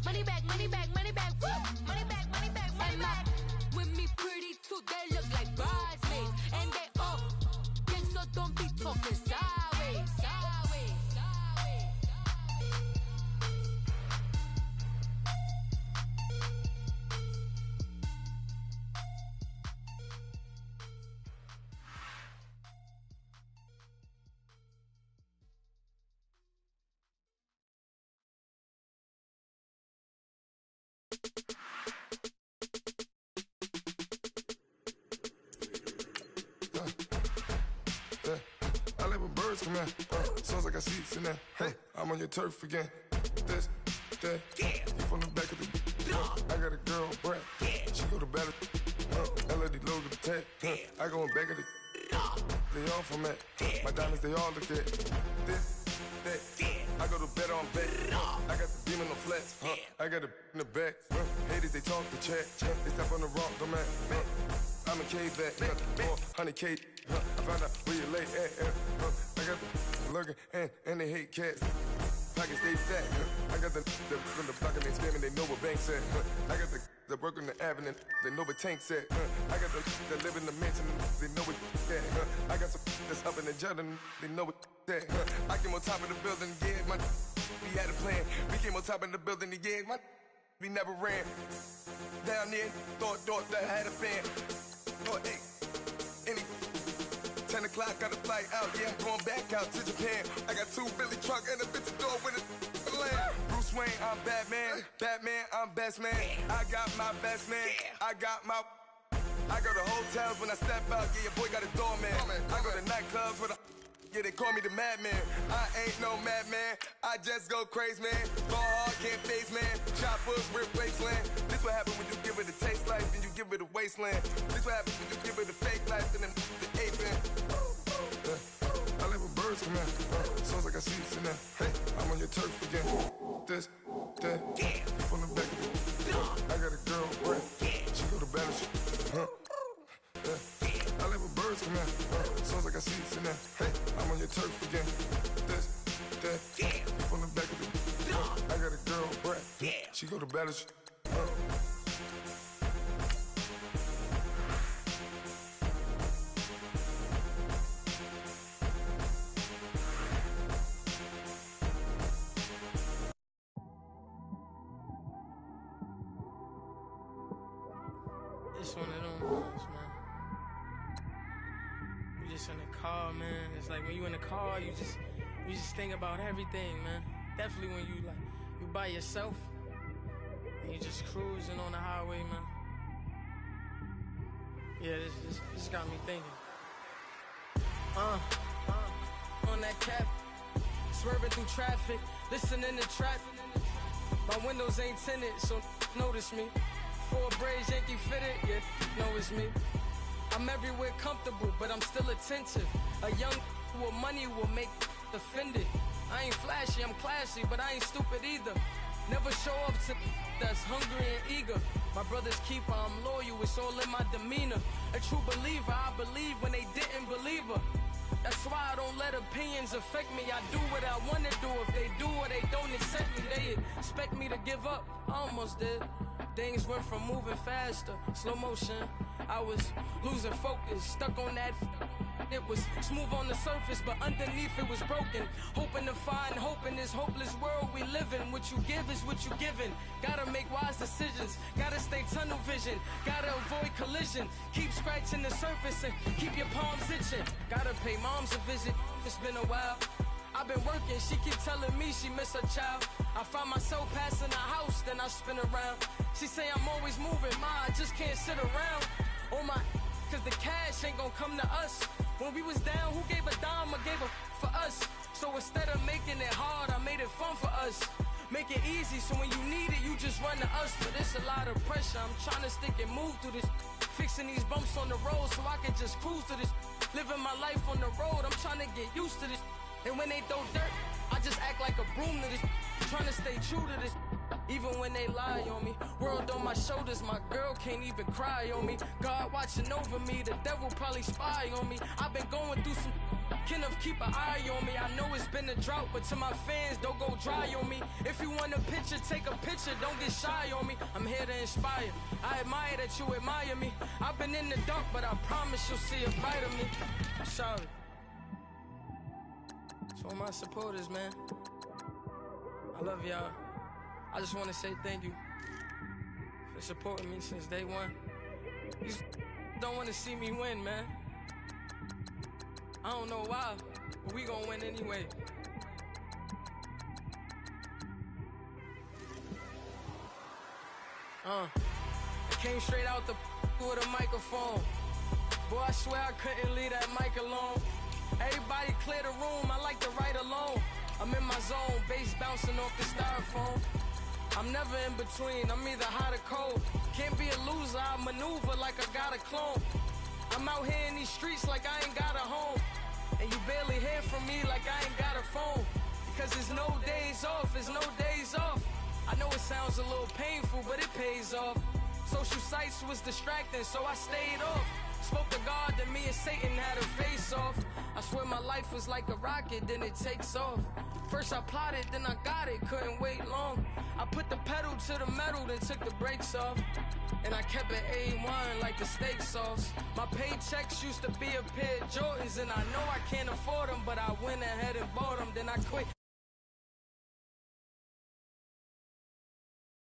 Money back, money back, money back, woo. Money back, money back, money back. With me pretty too, they look like bridesmaids. And they all gang, so don't be talking sideways. Sideways, sideways. I like when birds come in. Sounds like I see seats in there. Hey, I'm on your turf again. This, that, you from the back of the. I got a girl, Brad. She go to battle. LED logo the tag. I go in back of the. They all from it. My diamonds, they all look at. This, that. I go to bed on bed. I got the demon on flats. I got it in the back. Haters, they talk the chat. They step on the rock, don't man. I'm a cave back, 400K. I found out where you lay at. I got the lurking and they hate cats. Pockets stay fat. I got the from the block and they scamming, they know what banks at. I got the work on the avenue, they know what tanks at. I got the that live in the mansion, they know what that. I got some that's up in the Jordan, they know what that. I came on top of the building, yeah, my we had a plan. We came on top of the building, yeah, my we never ran. Down there, thought that had a fan. Thought, hey, any 10 o'clock, got a flight out, yeah, I'm going back out to Japan. I got 2 Billy truck and a bitch door with a land. Bruce Wayne, I'm Batman. Batman, I'm best man. I got my best man. I got my. I go to hotels when I step out, yeah, your boy got a doorman. I go to nightclubs with a. Yeah, they call me the madman. I ain't no madman. I just go crazy, man. Ball hard, can't face, man. Choppers, rip wasteland. This what happen when you give it a taste life and you give it a wasteland. This what happens when you give it a fake life and then the ape in. I live with birds come in. Sounds like I see you in there. Hey, I'm on your turf again. This, that, you from the back of the. I got a girl, Brett. She go to battle. I live with birds come in. Sounds like I see you in there. Hey, I'm on your turf again. This, that, you from the back of the. I got a girl, Brett. She go to battle. It's one of them ones, man. You just in the car, man. It's like when you in the car, you just think about everything, man. Definitely when you by yourself and you just cruising on the highway, man. Yeah, this got me thinking. On that cap, swerving through traffic, listening to trap. My windows ain't tinted, so notice me. 4 braids, Yankee fitted, yeah, know it's me. I'm everywhere comfortable, but I'm still attentive. A young with money will make offended. I ain't flashy, I'm classy, but I ain't stupid either. Never show up to that's hungry and eager. My brother's keeper, I'm loyal, it's all in my demeanor. A true believer, I believe when they didn't believe her. That's why I don't let opinions affect me. I do what I want to do. If they do or they don't accept me, they expect me to give up. I almost did. Things went from moving faster, slow motion. I was losing focus, stuck on that. It was smooth on the surface, but underneath it was broken. Hoping to find hope in this hopeless world we live in. What you give is what you given. Gotta make wise decisions. Gotta stay tunnel vision. Gotta avoid collision. Keep scratching the surface and keep your palms itching. Gotta pay moms a visit. It's been a while. I've been working, she keep telling me she miss her child. I find myself passing the house, then I spin around. She say I'm always moving, ma, I just can't sit around. Oh my, cause the cash ain't gon' come to us. When we was down, who gave a dime or gave a for us? So instead of making it hard, I made it fun for us. Make it easy, so when you need it, you just run to us. But it's a lot of pressure, I'm trying to stick and move through this. Fixing these bumps on the road so I can just cruise to this. Living my life on the road, I'm trying to get used to this. And when they throw dirt, I just act like a broom to this. Trying to stay true to this. Even when they lie on me. World on my shoulders, my girl can't even cry on me. God watching over me, the devil probably spy on me. I've been going through some Kenneth, keep an eye on me. I know it's been a drought, but to my fans, don't go dry on me. If you want a picture, take a picture, don't get shy on me. I'm here to inspire. I admire that you admire me. I've been in the dark, but I promise you'll see a bright of me. I'm sorry. To all my supporters, man, I love y'all. I just want to say thank you for supporting me since day one. You don't want to see me win, man. I don't know why, but we gonna win anyway. I came straight out the with a microphone. Boy, I swear I couldn't leave that mic alone. Everybody clear the room, I like to write alone. I'm in my zone, bass bouncing off the styrofoam. I'm never in between, I'm either hot or cold. Can't be a loser, I maneuver like I got a clone. I'm out here in these streets like I ain't got a home. And you barely hear from me like I ain't got a phone. Because there's no days off, there's no days off. I know it sounds a little painful, but it pays off. Social sites was distracting, so I stayed off. Spoke to God that me and Satan had a face off. I swear my life was like a rocket, then it takes off. First I plotted, then I got it, couldn't wait long. I put the pedal to the metal, then took the brakes off. And I kept it A1 like the steak sauce. My paychecks used to be a pair of Jordans, and I know I can't afford them, but I went ahead and bought them, then I quit.